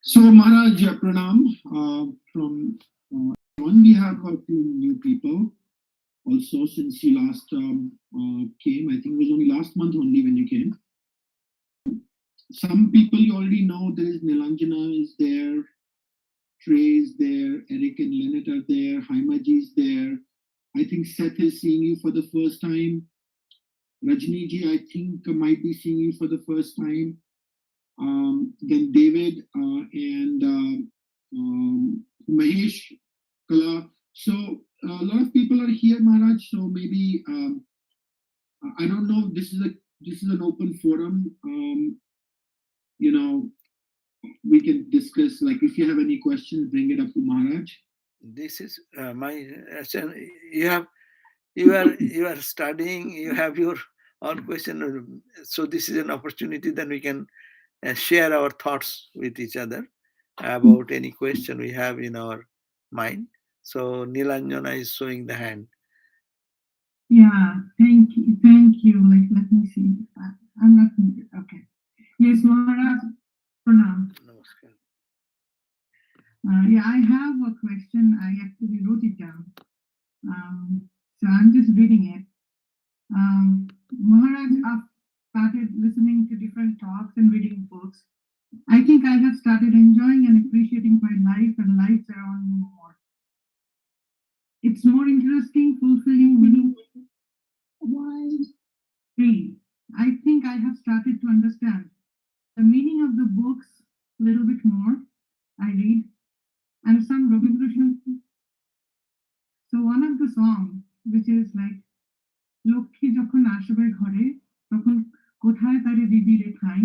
So, Maharaj, Pranam, from everyone. We have a few new people also since you last came. I think it was only last month only when you came. Some people you already know. There is Nilanjana is there, Trey is there, Eric and Lynette are there, Haimaji is there. I think Seth is seeing you for the first time. Rajni ji, I think, might be seeing you for the first time. Then David and Mahesh Kala. So a lot of people are here, Maharaj. So maybe I don't know. This is an open forum. You know, we can discuss. Like, if you have any questions, bring it up to Maharaj. This is my you have you are studying, you have your own question, so this is an opportunity. Then we can share our thoughts with each other about any question we have in our mind. So Nilanjana is showing the hand. Yeah, thank you, thank you. Like, let me see. I'm not okay. Yes, Maharaj, Pranam. Namaskar. Yeah, I have a question. I actually wrote it down. So I'm just reading it. Maharaj, I've started listening to different talks and reading books. I think I have started enjoying and appreciating my life and lives around me more. It's more interesting, fulfilling, meaningful. Why? Really, I think I have started to understand the meaning of the books a little bit more. I read and some Rabindra Shanti. So one of the songs, which is like Lakshmi যখন আসবে ঘরে তখন কোথায় তারে দিদি রে ঠাই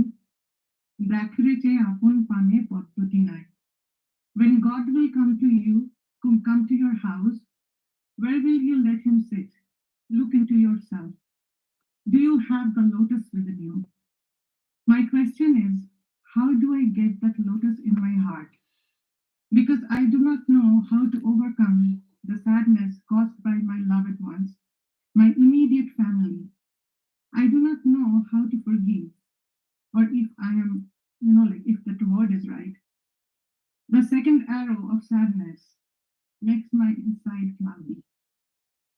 দেখরে চেয়ে আপন পানে পদ্ধতি নাই. When God will come to you, come to your house, where will you let him sit? Look into yourself. Do you have the lotus within you? My question is, how do I get that lotus in my heart? Because I do not know how to overcome the sadness caused by my loved ones, my immediate family. I do not know how to forgive, or if I am, like if that word is right. The second arrow of sadness makes my inside cloudy.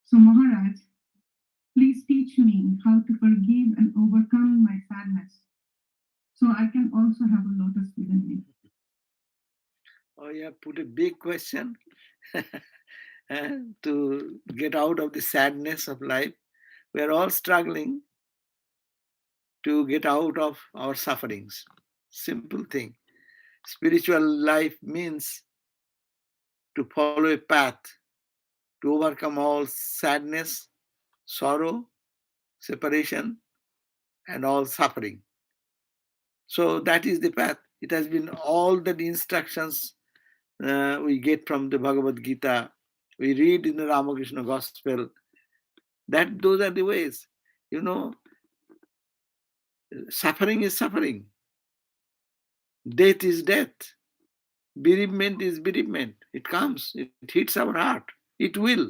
So, Maharaj, please teach me how to forgive and overcome my sadness so I can also have a lotus within me. Oh, you have put a big question to get out of the sadness of life. We are all struggling to get out of our sufferings. Simple thing. Spiritual life means to follow a path to overcome all sadness, sorrow, separation, and all suffering. So that is the path. It has been all the instructions we get from the Bhagavad Gita. We read in the Ramakrishna Gospel. That those are the ways. You know, suffering is suffering. Death is death. Bereavement is bereavement. It comes. It hits our heart. It will.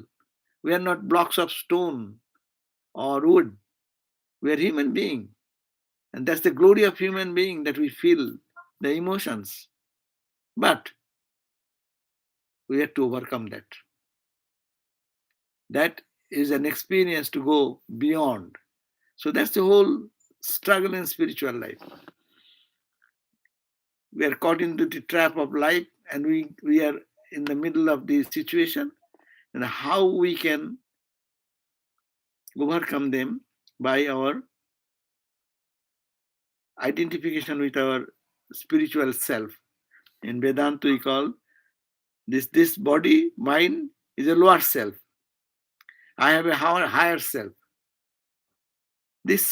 We are not blocks of stone or wood. We are human beings. And that's the glory of human being, that we feel the emotions. But we have to overcome that. That is an experience to go beyond. So that's the whole struggle in spiritual life. We are caught into the trap of life, and we are in the middle of the situation, and how we can overcome them by our identification with our spiritual self. In Vedanta, we call this body, mind, is a lower self. I have a higher self. This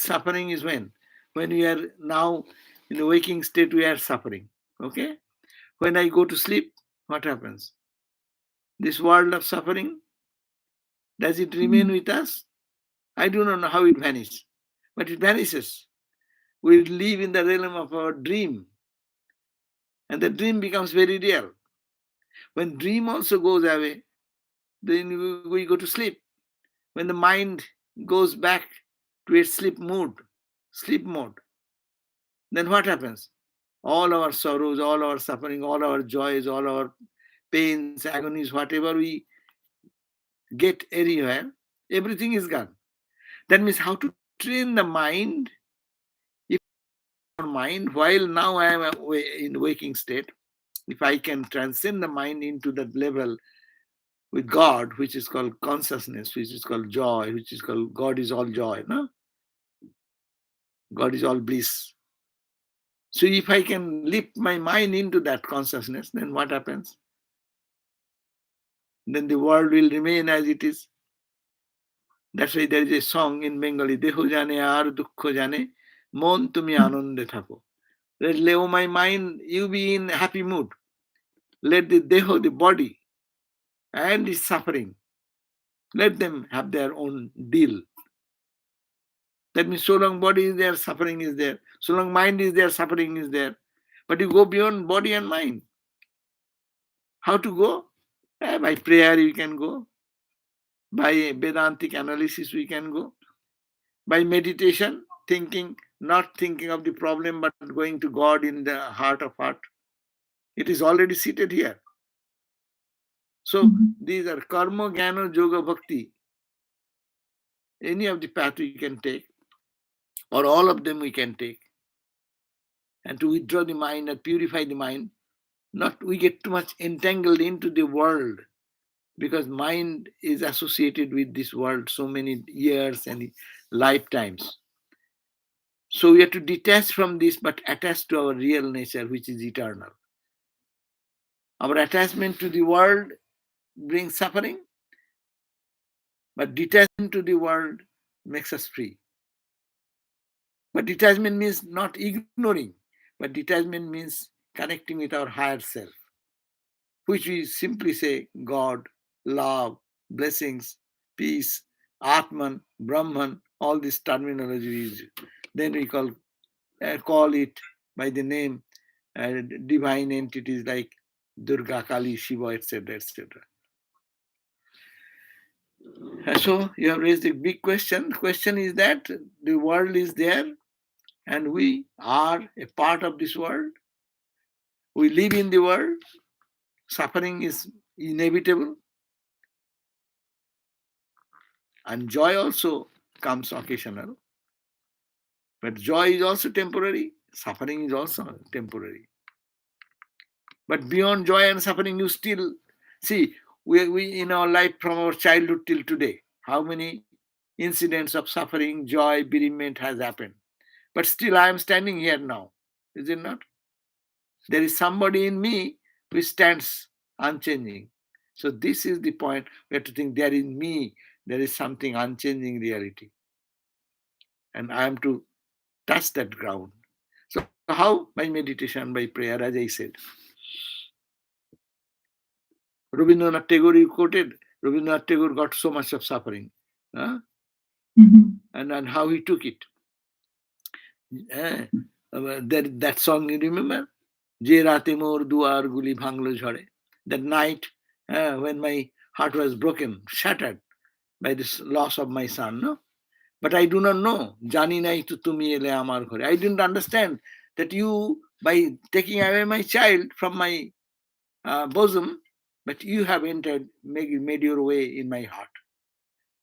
suffering is when we are now in the waking state, we are suffering. Okay? When I go to sleep, what happens? This world of suffering, does it remain with us? I do not know how it vanishes, but it vanishes. We live in the realm of our dream, and the dream becomes very real. When dream also goes away, then we go to sleep. When the mind goes back to its sleep mode, then what happens? all our sorrows, all our suffering, all our joys, all our pains, agonies, whatever we get anywhere, everything is gone. That means how to train the mind. If our mind, while now I am in waking state, if I can transcend the mind into that level with God, which is called consciousness, which is called joy, which is called God is all joy, no? God is all bliss. So if I can lift my mind into that consciousness, then what happens? Then the world will remain as it is. That's why there is a song in Bengali, Deho jane ar dukkho jane, mon tumi anonde thako. Let oh my mind, you be in happy mood. Let the deho, the body, and its suffering, let them have their own deal. That means so long body is there, suffering is there. So long mind is there, suffering is there. But you go beyond body and mind. How to go? By prayer you can go. By Vedantic analysis we can go. By meditation, thinking, not thinking of the problem, but going to God in the heart of heart. It is already seated here. So these are karma, jnana, yoga, bhakti. Any of the path we can take, or all of them we can take. And to withdraw the mind and purify the mind, not we get too much entangled into the world, because mind is associated with this world so many years and lifetimes. So we have to detach from this, but attach to our real nature, which is eternal. Our attachment to the world brings suffering, but detachment to the world makes us free. But detachment means not ignoring, but detachment means connecting with our higher self, which we simply say God, love, blessings, peace, Atman, Brahman, all this terminology is. Then we call it by the name divine entities like Durga, Kali, Shiva, etc., etc. So you have raised a big question. The question is that the world is there and we are a part of this world. We live in the world. Suffering is inevitable. And joy also comes occasional. But joy is also temporary. Suffering is also temporary. But beyond joy and suffering, you still see, we in our life from our childhood till today, how many incidents of suffering, joy, bereavement has happened. But still I am standing here now. Is it not? There is somebody in me who stands unchanging. So this is the point. We have to think there in me, there is something unchanging reality. And I am to touch that ground. So how? By meditation, by prayer, as I said. Rabindranath Tagore, you quoted, Rabindranath Tagore got so much of suffering. Huh? And how he took it. That song, you remember? Je rate mor duar guli bhanglo jhore. That night when my heart was broken, shattered by this loss of my son. No? But I do not know. Jani nai tu tumi ele amar ghore. I didn't understand that you, by taking away my child from my bosom, but you have entered, made your way in my heart.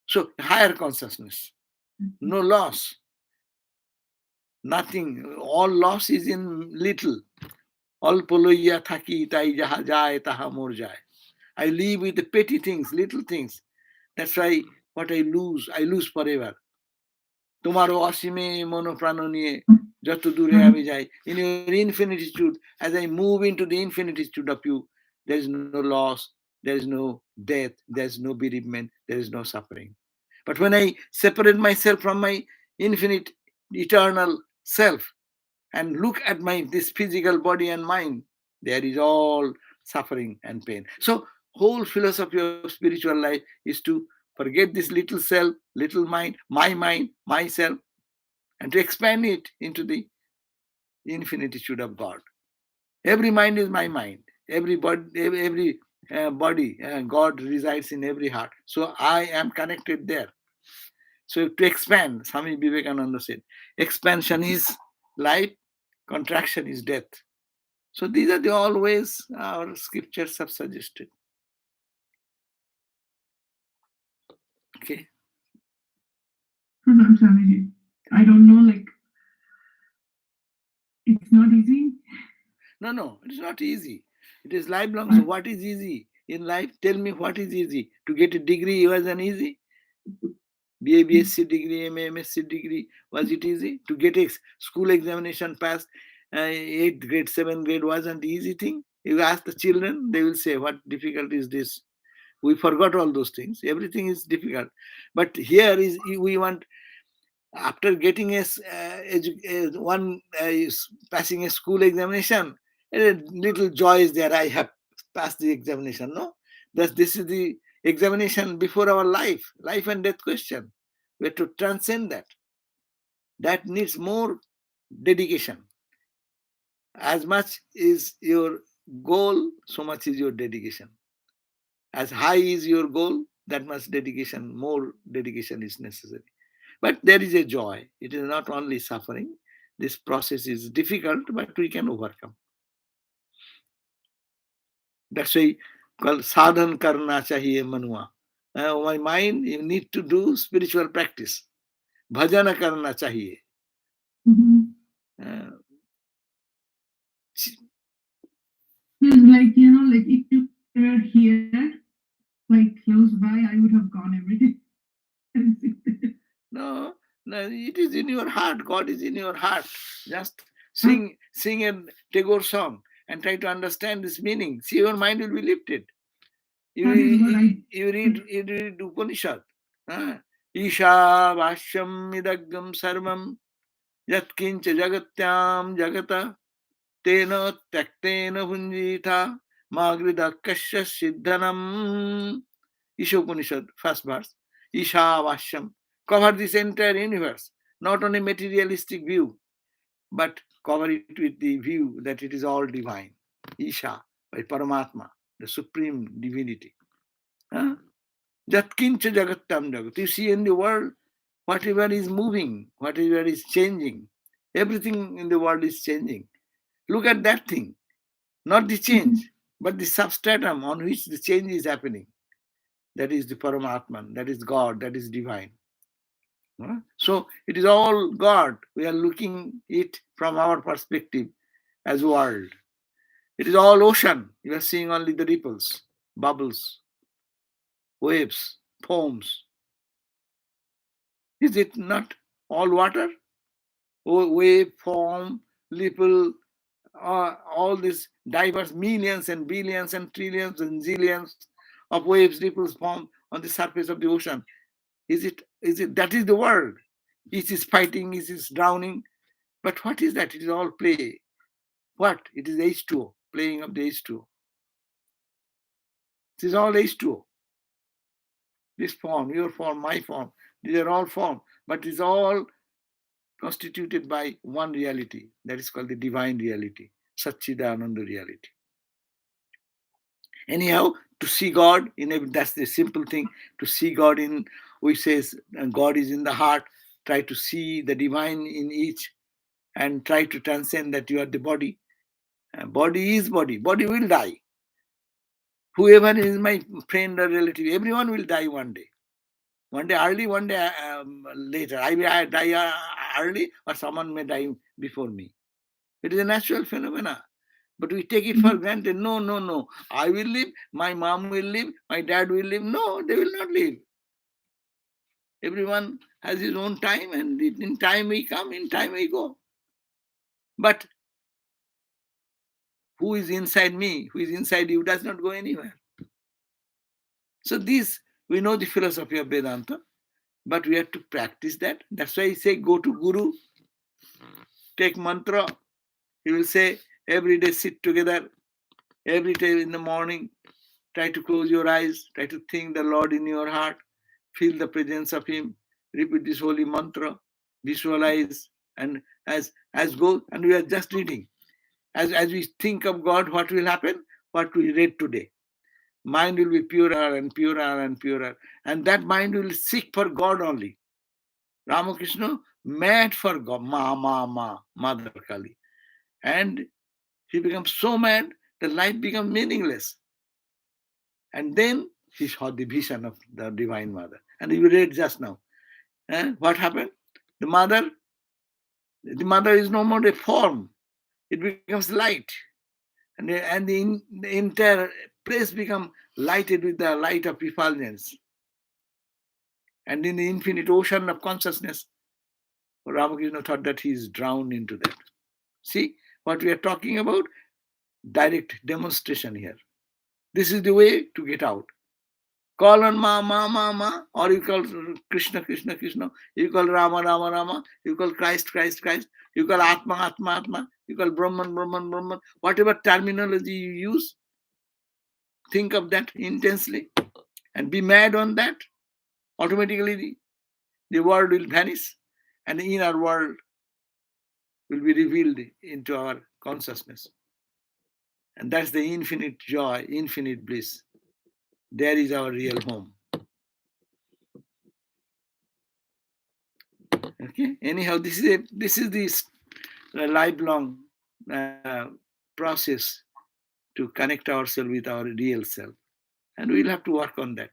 So higher consciousness, no loss, nothing. All loss is in little. All poloiya thaki tai jaha jai taha mor jai. I live with the petty things, little things. That's why what I lose forever. তোমারও অসীমে মনোপ্রাণ নিয়ে যত দূরে আমি যাই, in your infinitude, as I move into the infinitude of you, there is no loss, there is no death, there is no bereavement, there is no suffering. But when I separate myself from my infinite eternal self and look at this physical body and mind, there is all suffering and pain. So whole philosophy of spiritual life is to forget this little self, little mind, myself, and to expand it into the infinitude of God. Every mind is my mind. Every body, God resides in every heart. So I am connected there. So to expand, Swami Vivekananda said, expansion is life, contraction is death. So these are the all ways our scriptures have suggested. Okay. I'm Swamiji. I don't know, like, it's not easy. No, it's not easy. It is lifelong. So what is easy in life? Tell me what is easy. To get a degree wasn't easy. BA, BSc degree, MA, MSc degree, was it easy? To get a school examination passed, 8th grade, 7th grade wasn't easy thing. You ask the children, they will say, what difficult is this? We forgot all those things. Everything is difficult. But here is, we want, after getting passing a school examination, a little joy is there. I have passed the examination. No, this is the examination before our life and death question. We have to transcend that. That needs more dedication. As much is your goal, so much is your dedication. As high is your goal, that much dedication, more dedication is necessary. But there is a joy. It is not only suffering. This process is difficult, but we can overcome. That's why called sadhan karna chahiye manua. My mind, you need to do spiritual practice. Bhajana karna chahiye. Uh, Like, like if you were here, like close by, I would have gone every day. no, it is in your heart. God is in your heart. Just sing a Tagore song and try to understand this meaning. See, your mind will be lifted. You read Upanishad. Isha Vashyam Idagam Sarvam Yatkincha Jagatyam Jagata Tena Taktena Hunjita Magrida Kasya Siddhanam. Isha Upanishad, first verse. Isha Vashyam. Cover this entire universe, not on a materialistic view, but cover it with the view that it is all divine. Isha, by Paramatma, the supreme divinity. Jatkincha Jagattam Jagat. You see in the world, whatever is moving, whatever is changing, everything in the world is changing. Look at that thing, not the change, but the substratum on which the change is happening. That is the Paramatman, that is God, that is divine. So it is all God. We are looking it from our perspective as world. It is all ocean. You are seeing only the ripples, bubbles, waves, foams. Is it not all water? Wave, foam, ripple, all these diverse millions and billions and trillions and zillions of waves, ripples, foam on the surface of the ocean. Is it that is the world? Each is fighting, each is drowning. But what is that? It is all play. What? It is H2O, playing of the H2O. It is all H2O. This form, your form, my form, these are all form, but it is all constituted by one reality. That is called the divine reality, Satchidananda reality. Anyhow, to see God that's the simple thing. To see God in, which says God is in the heart. Try to see the divine in each, and try to transcend that you are the body. Body is body. Body will die. Whoever is my friend or relative, everyone will die one day. One day early, one day later. I may die early, or someone may die before me. It is a natural phenomena. But we take it for granted. No. I will live, my mom will live, my dad will live. No, they will not live. Everyone has his own time, and in time we come, in time we go. But who is inside me, who is inside you, does not go anywhere. So this, we know the philosophy of Vedanta, but we have to practice that. That's why I say go to Guru, take mantra. He will say every day sit together, every day in the morning, try to close your eyes, try to think the Lord in your heart, feel the presence of Him, repeat this holy mantra, visualize, and as go, and we are just reading. As we think of God, what will happen? What we read today. Mind will be purer and purer and purer, and that mind will seek for God only. Ramakrishna, mad for God, Mother Kali. And He becomes so mad that life becomes meaningless. And then he saw the vision of the Divine Mother. And you read just now. What happened? The mother is no more a form. It becomes light. And the entire place becomes lighted with the light of effulgence. And in the infinite ocean of consciousness, Ramakrishna thought that he is drowned into that. See what we are talking about? Direct demonstration here. This is the way to get out. Call on Ma, or you call Krishna, Krishna, Krishna. You call Rama, Rama, Rama. You call Christ, Christ, Christ. You call Atma, Atma, Atma. You call Brahman, Brahman, Brahman. Whatever terminology you use, think of that intensely and be mad on that. Automatically, the world will vanish and the inner world will be revealed into our consciousness. And that's the infinite joy, infinite bliss. There is our real home. Okay. Anyhow, this is this lifelong process to connect ourselves with our real self, and we'll have to work on that.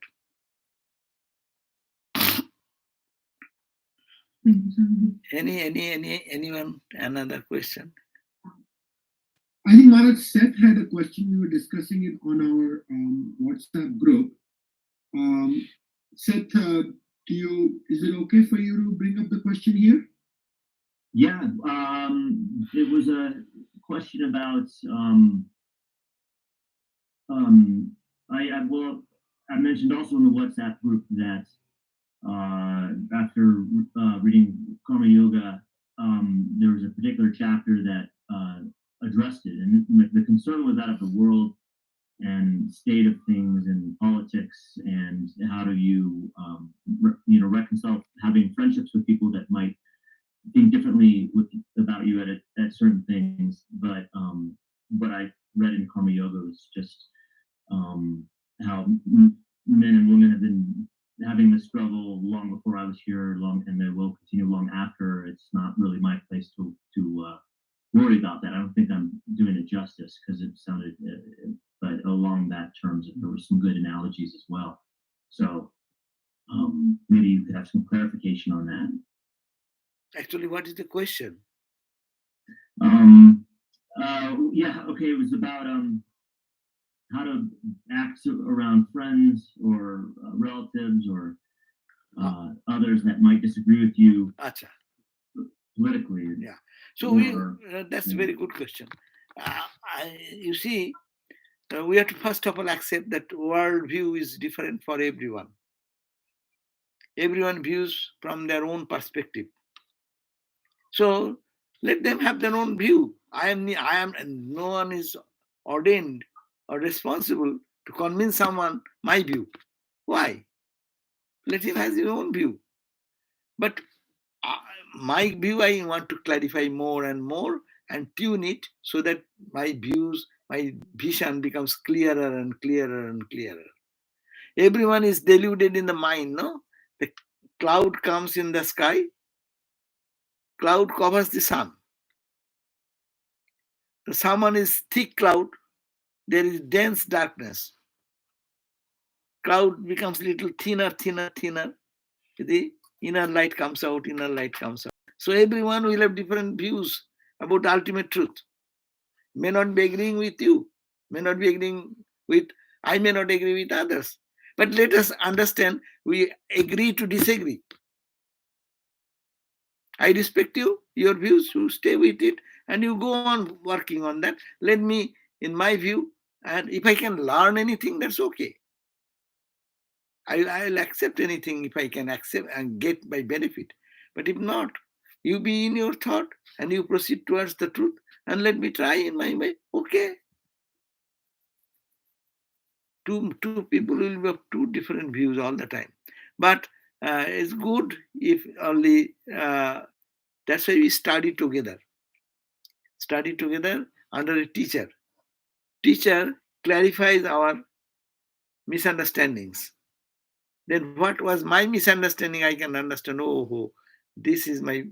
Anyone? Another question? I think Maharaj Seth had a question. We were discussing it on our WhatsApp group. Seth, is it okay for you to bring up the question here? Yeah, it was a question about I mentioned also in the WhatsApp group that after reading Karma Yoga, there was a particular chapter that addressed it, and the concern was that of the world and state of things and politics, and how do you reconcile having friendships with people that might think differently about you at certain things. But what I read in Karma Yoga was just how men and women have been having this struggle long before I was here, and they will continue long after. It's not really my place to worry about that. I don't think I'm doing it justice, because it sounded, but along that terms, there were some good analogies as well. So maybe you could have some clarification on that. Actually, what is the question? Okay, it was about how to act around friends or relatives or others that might disagree with you politically. Yeah. So that's a very good question. You see, we have to first of all accept that worldview is different for everyone. Everyone views from their own perspective. So let them have their own view. No one is ordained or responsible to convince someone my view. Why? Let him have his own view. But my view, I want to clarify more and more and tune it so that my views, my vision becomes clearer and clearer and clearer. Everyone is deluded in the mind, no? The cloud comes in the sky, cloud covers the sun. The sun is thick cloud, there is dense darkness. Cloud becomes little thinner. The inner light comes out. So everyone will have different views about ultimate truth. May not be agreeing with you, I may not agree with others. But let us understand, we agree to disagree. I respect you, your views, you stay with it, and you go on working on that. Let me, in my view, and if I can learn anything, that's okay. I'll accept anything if I can accept and get my benefit. But if not, you be in your thought and you proceed towards the truth, and let me try in my way. Okay. Two people will have two different views all the time. But it's good if only, that's why we study together. Study together under a teacher. Teacher clarifies our misunderstandings. Then what was my misunderstanding, I can understand, this is my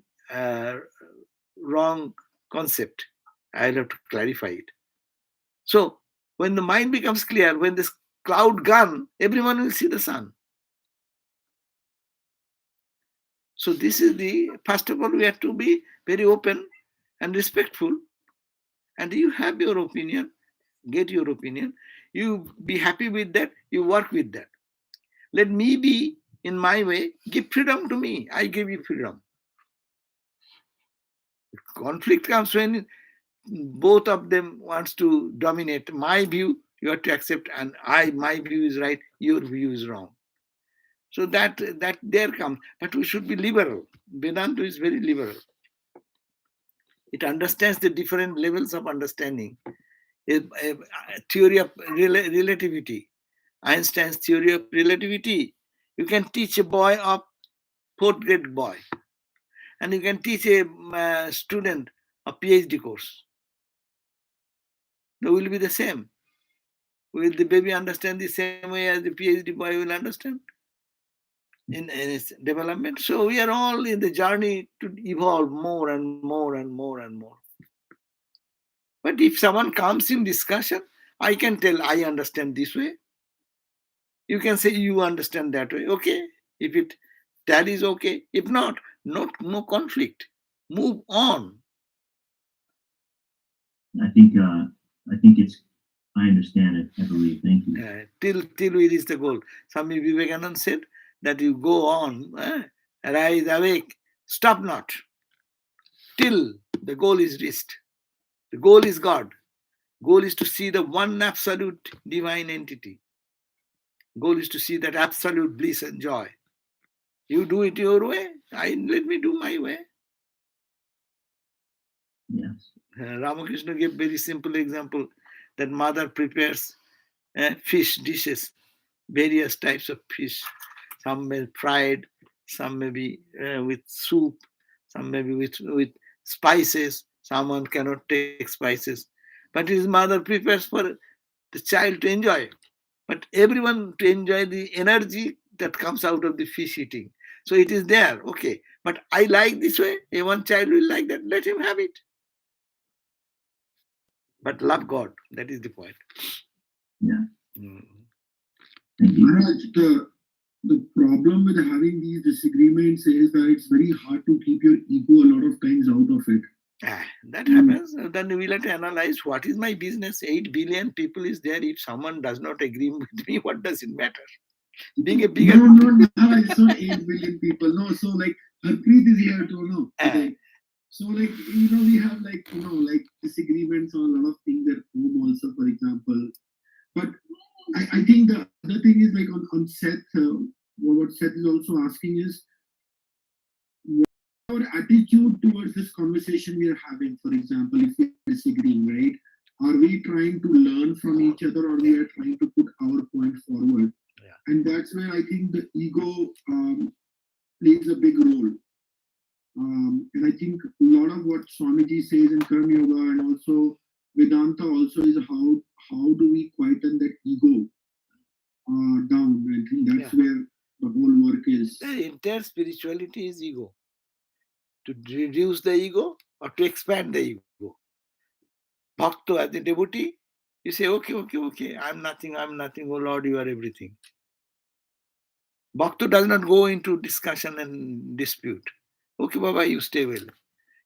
wrong concept. I'll have to clarify it. So when the mind becomes clear, when this cloud gone, everyone will see the sun. So this is the, first of all, we have to be very open and respectful. And you have your opinion, get your opinion. You be happy with that, you work with that. Let me be in my way, give freedom to me. I give you freedom. Conflict comes when both of them wants to dominate. My view you have to accept, and my view is right, your view is wrong. So that there comes, but we should be liberal. Vedanta is very liberal. It understands the different levels of understanding. A theory of relativity, Einstein's theory of relativity. You can teach a boy of fourth grade boy, and you can teach a student a PhD course. They will be the same. Will the baby understand the same way as the PhD boy will understand in its development? So we are all in the journey to evolve more and more and more and more. But if someone comes in discussion, I can tell I understand this way. You can say you understand that way. Okay, if it that is okay. If not, no conflict. Move on. I think it's. I understand it. I believe. Thank you. Till we reach the goal. Swami Vivekananda said that you go on, arise, awake, stop not, till the goal is reached. The goal is God. Goal is to see the one absolute divine entity. Goal is to see that absolute bliss and joy. You do it your way. Let me do my way. Yes. Ramakrishna gave very simple example that mother prepares fish dishes, various types of fish. Some may be fried, some may be with soup, some may be with spices. Someone cannot take spices, but his mother prepares for the child to enjoy. But everyone to enjoy the energy that comes out of the fish eating. So it is there, okay. But I like this way. One child will like that. Let him have it. But love God. That is the point. Yeah. Mm. Thank you. Maharaj, the problem with having these disagreements is that it's very hard to keep your ego a lot of times out of it. That happens. Then we'll have to analyze what is my business. 8 billion people is there. If someone does not agree with me, what does it matter? Being a bigger. No, it's not 8 billion people. No, so like Harpreet is here to know today. So like, we have like, like disagreements on a lot of things at home also, for example. But I think the other thing is like on Seth, what Seth is also asking is, our attitude towards this conversation we are having, for example, if we are disagreeing, right? Are we trying to learn from each other, or we are trying to put our point forward? Yeah. And that's where I think the ego plays a big role. And I think a lot of what Swamiji says in Karma Yoga and also Vedanta also is how do we quieten that ego down? I think that's where the whole work is. The entire spirituality is ego. To reduce the ego or to expand the ego. Bhakta, as the devotee, you say, okay, I'm nothing, oh Lord, you are everything. Bhakta does not go into discussion and dispute. Okay, Baba, you stay well.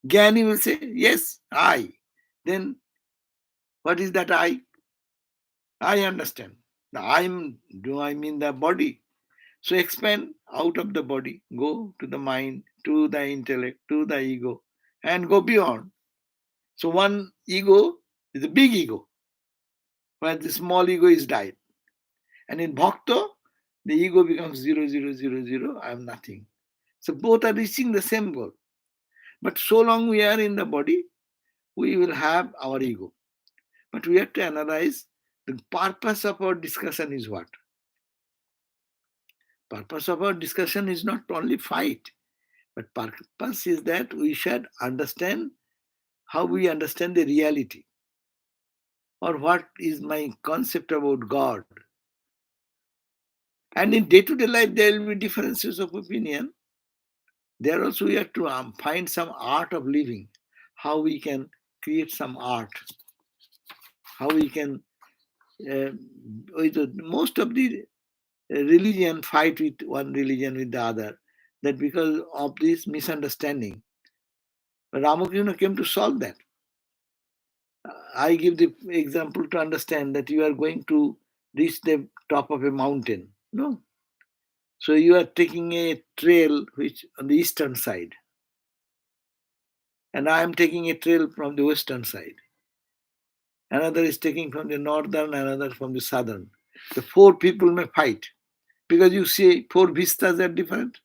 Jnani will say, yes, I. Then what is that I? I understand. The do I mean the body? So expand out of the body, go to the mind, to the intellect, to the ego, and go beyond. So one ego is a big ego, where the small ego is died. And in Bhakta, the ego becomes 0, 0, 0, 0, I am nothing. So both are reaching the same goal. But so long we are in the body, we will have our ego. But we have to analyze the purpose of our discussion is what? Purpose of our discussion is not only fight, but purpose is that we should understand how we understand the reality, or what is my concept about God. And in day-to-day life, there will be differences of opinion. There also we have to find some art of living, how we can create some art. how we can, most of the religion fight with one religion with the other, that because of this misunderstanding. Ramakrishna came to solve that. I give the example to understand that you are going to reach the top of a mountain. No. So you are taking a trail which on the eastern side, and I am taking a trail from the western side. Another is taking from the northern, another from the southern. The four people may fight because you see four vistas are different.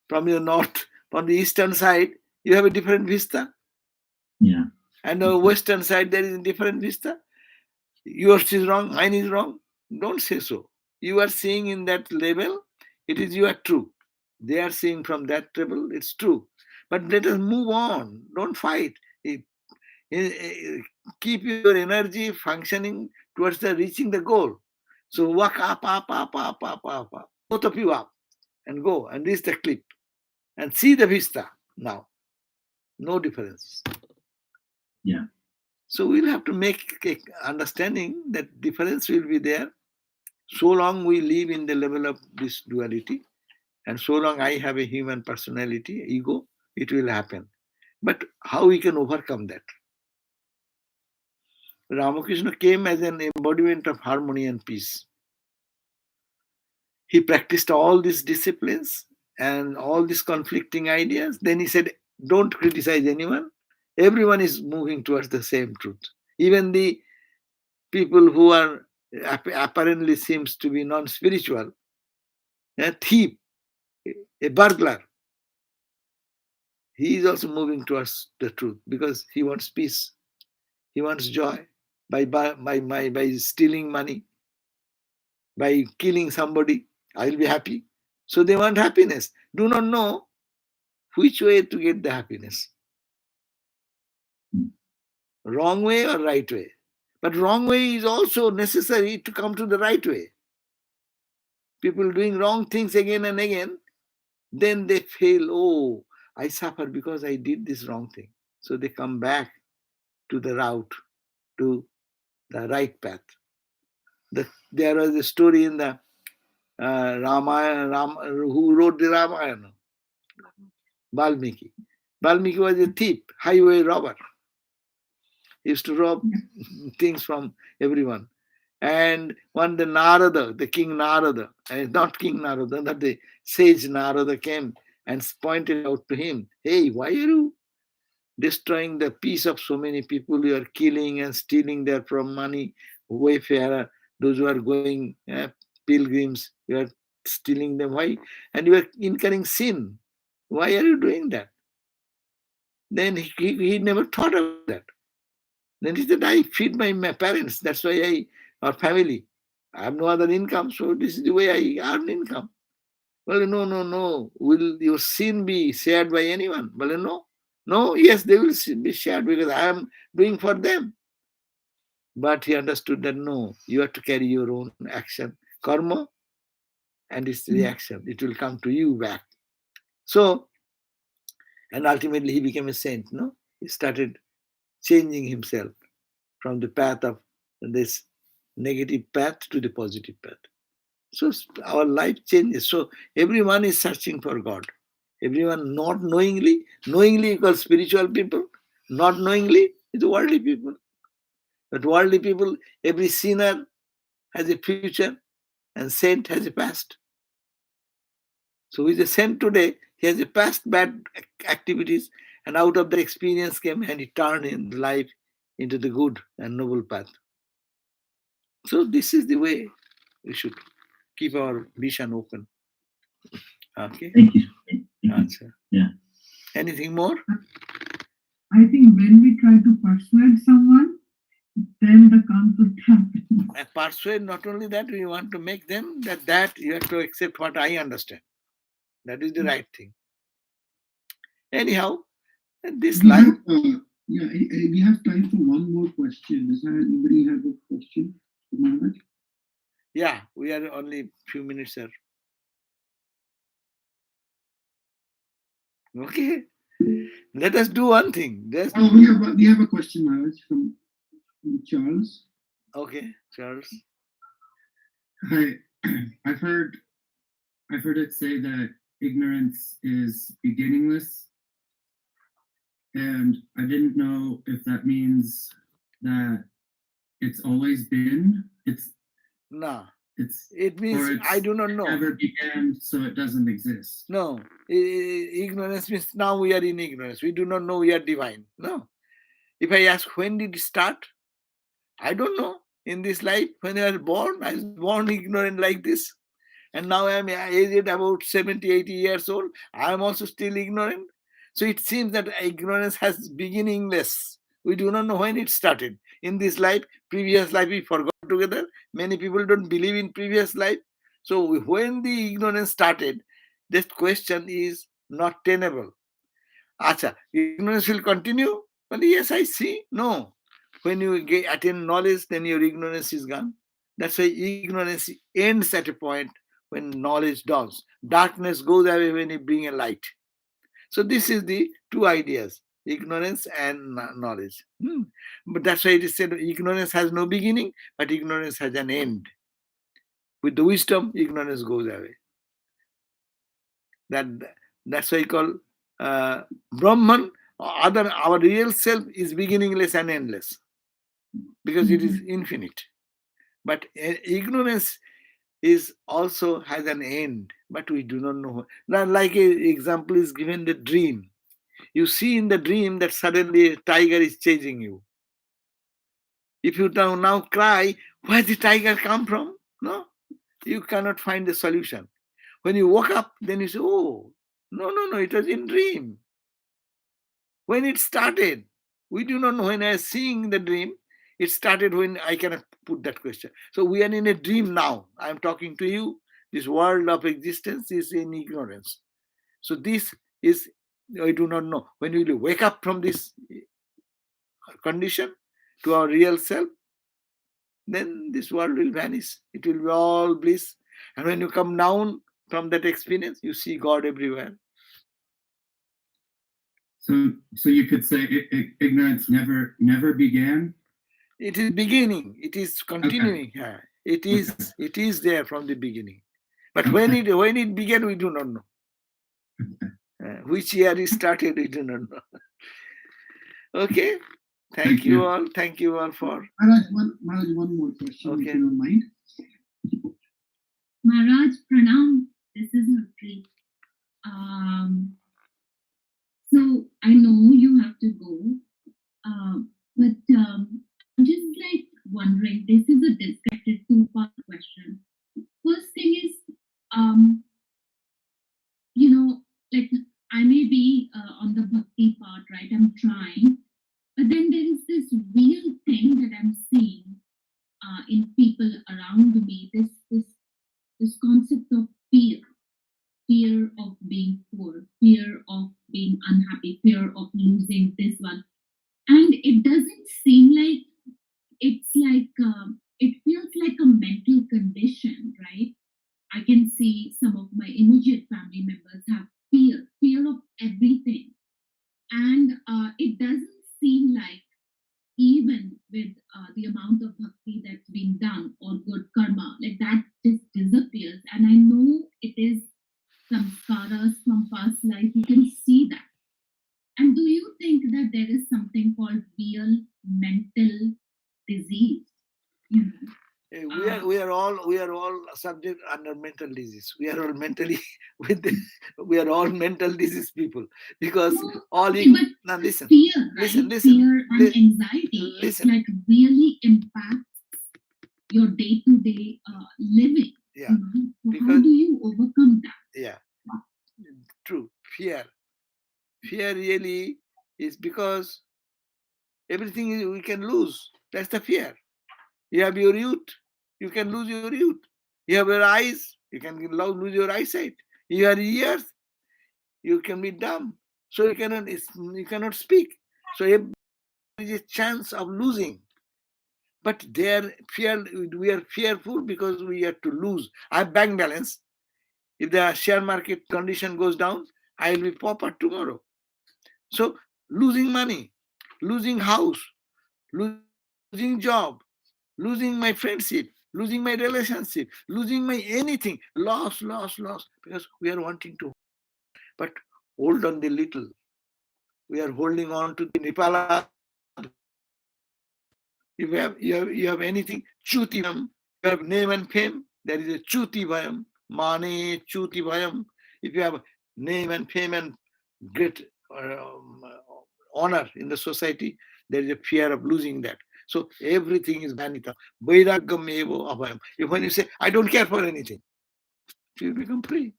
From your north, from the eastern side, you have a different vista. Yeah. And on the western side, there is a different vista. Yours is wrong, mine is wrong. Don't say so. You are seeing in that level, it is you are true. They are seeing from that level, it's true. But let us move on. Don't fight. Keep your energy functioning towards the reaching the goal. So walk up, up, up, up, up, up, up. Both of you up and go and reach the cliff and see the vista now. No difference. Yeah. So we'll have to make a understanding that difference will be there. So long we live in the level of this duality, and so long I have a human personality, ego, it will happen. But how we can overcome that? Ramakrishna came as an embodiment of harmony and peace. He practiced all these disciplines and all these conflicting ideas. Then he said, don't criticize anyone. Everyone is moving towards the same truth. Even the people who are apparently seems to be non-spiritual, a thief, a burglar, he is also moving towards the truth because he wants peace. He wants joy by stealing money, by killing somebody. I will be happy. So they want happiness. Do not know which way to get the happiness. Wrong way or right way. But wrong way is also necessary to come to the right way. People doing wrong things again and again, then they feel, oh, I suffer because I did this wrong thing. So they come back to the route, to the right path. There was a story in the Ramayana, who wrote the Ramayana? Valmiki. Valmiki was a thief, highway robber. He used to rob things from everyone. And one the Narada, the King Narada, not King Narada, but the sage Narada came and pointed out to him, hey, why are you destroying the peace of so many people? You are killing and stealing their from money, wayfarer, those who are going pilgrims, you are stealing them. Why? And you are incurring sin. Why are you doing that? Then he never thought of that. Then he said, I feed my parents. That's why or family. I have no other income, so this is the way I earn income. Well, no. Will your sin be shared by anyone? Well, no. No, yes, they will be shared because I am doing for them. But he understood that no, you have to carry your own action, karma, and its reaction. It will come to you back. So, and ultimately he became a saint, no? He started changing himself from the path of this negative path to the positive path. So our life changes. So everyone is searching for God. Everyone not knowingly, knowingly equals spiritual people, not knowingly is worldly people. But worldly people, every sinner has a future and saint has a past. So who is a saint today, he has a past bad activities, and out of the experience came and he turned in life into the good and noble path. So this is the way we should keep our vision open. Okay. Thank you. Answer. Yeah. Anything more? I think when we try to persuade someone, then the conflict happens. And persuade, not only that, we want to make them that you have to accept what I understand. That is the right thing. Anyhow, this We life. we have time for one more question. Does anybody have a question for Maharaj? Yeah, we are only few minutes, sir. Okay. Let us do one thing. We have a question, Maharaj, from Charles. Okay, Charles. Hi, I've heard it say that ignorance is beginningless, and I didn't know if that means that it's always been. No, It's it means or I it's do not know. never began, so it doesn't exist. No, ignorance means now we are in ignorance. We do not know we are divine. No. If I ask when did it start, I don't know. In this life, when I was born ignorant like this. And now I am aged about 70, 80 years old. I am also still ignorant. So it seems that ignorance has beginningless. We do not know when it started. In this life, previous life we forgot together. Many people don't believe in previous life. So when the ignorance started, this question is not tenable. Acha, ignorance will continue? Well, yes, I see. No. When you attain knowledge, then your ignorance is gone. That's why ignorance ends at a point when knowledge dawns. Darkness goes away when you bring a light. So this is the two ideas, ignorance and knowledge. But that's why it is said ignorance has no beginning, but ignorance has an end. With the wisdom, ignorance goes away. That's why you call Brahman, our real self is beginningless and endless because it is infinite. But ignorance is also has an end, but we do not know. Now, like an example is given the dream. You see in the dream that suddenly a tiger is chasing you. If you now cry, where did the tiger come from? No, you cannot find the solution. When you woke up, then you say, oh, no, it was in dream. When it started, we do not know when I was seeing the dream. It started when I cannot put that question. So we are in a dream now. I am talking to you. This world of existence is in ignorance. So this is, I do not know. When we will wake up from this condition to our real self, then this world will vanish. It will be all bliss. And when you come down from that experience, you see God everywhere. So you could say ignorance never began. It is beginning. It is continuing. Okay. It is there from the beginning. But when it began, we do not know. Which year it started, we do not know. Okay. Thank you all. Thank you all for. Maharaj, one more question, Okay. if you don't mind. Maharaj, pranam. This is Nutri. So I know you have to go, but I'm just like wondering. This is a disconnected two-part question. First thing is, like I may be on the bhakti part, right? I'm trying, but then there is this real thing that I'm seeing in people around me. This concept of fear of being poor, fear of being unhappy, fear of losing this one, and it doesn't seem like it's like it feels like a mental condition, right? I can see some of my immediate family members have fear of everything. And it doesn't seem like, even with the amount of bhakti that's been done or good karma, like that just disappears. And I know it is samskaras from past life, you can see that. And do you think that there is something called real mental disease? You know? We are all subject under mental disease. We are all mentally we are all mental disease people because No, all okay, but now listen, fear, right? listen, Fear and anxiety, listen. it's like really impacts your day-to-day living. Yeah, You know? So how because do you overcome that? yeah, true. Fear really is because everything we can lose. That's the fear. You have your youth, you can lose your youth. You have your eyes, you can lose your eyesight. You have ears, you can be dumb. So you cannot speak. So there is a chance of losing. But we are fearful because we have to lose. I have bank balance. If the share market condition goes down, I will be pauper tomorrow. So losing money, losing house, losing losing job, losing my friendship, losing my relationship, losing my anything, loss, because we are wanting to, but hold on the little. We are holding on to the Nipala. If you have anything, Chuti Bhayam, you have name and fame, there is a Chuti Bhayam, Mane Chuti Bhayam. If you have name and fame and great honor in the society, there is a fear of losing that. So everything is Vanita. Vairagam evo abhayam. If when you say, I don't care for anything, you become free.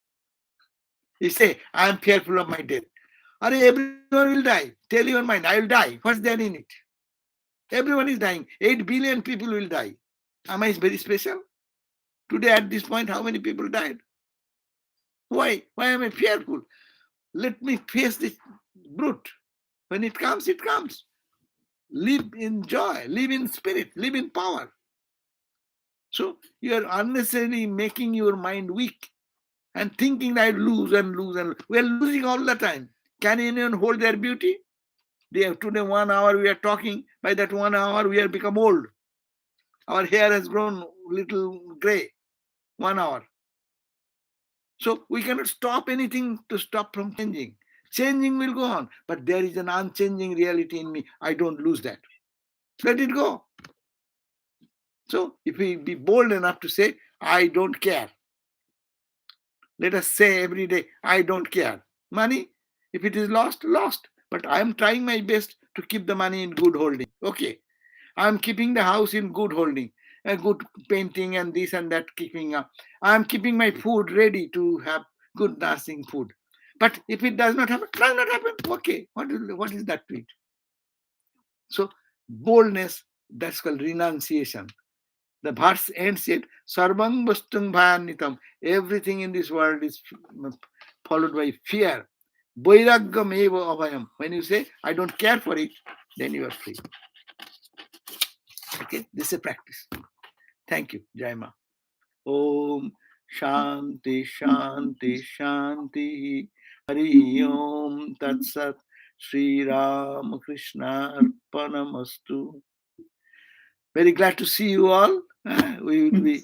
You say, I am fearful of my death. Everyone will die. Tell your mind, I will die. What's there in it? Everyone is dying. 8 billion people will die. Am I very special? Today at this point, how many people died? Why? Why am I fearful? Let me face this brute. When it comes, it comes. Live in joy, live in spirit, live in power. So you are unnecessarily making your mind weak and thinking that I lose and lose and lose. We are losing all the time. Can anyone hold their beauty? Today 1 hour we are talking. By that 1 hour we have become old. Our hair has grown little gray. 1 hour. So we cannot stop anything to stop from changing. Changing will go on, but there is an unchanging reality in me. I don't lose that. Let it go. So if we be bold enough to say, I don't care. Let us say every day, I don't care. Money, if it is lost, lost. But I am trying my best to keep the money in good holding. Okay. I am keeping the house in good holding, a good painting and this and that keeping up. I am keeping my food ready to have good nourishing food. But if it does not happen, does not happen. Okay. What is that to it? So boldness, that's called renunciation. The verse ends it, Sarvang Vastung Bhayanitam. Everything in this world is followed by fear. Vairaggam eva abhayam. When you say, I don't care for it, then you are free. Okay, this is a practice. Thank you, Jaima. Om Shanti Shanti Shanti Hari Om Tat Sat Sri Ram Krishna Arpanamastu. Very glad to see you all. We will be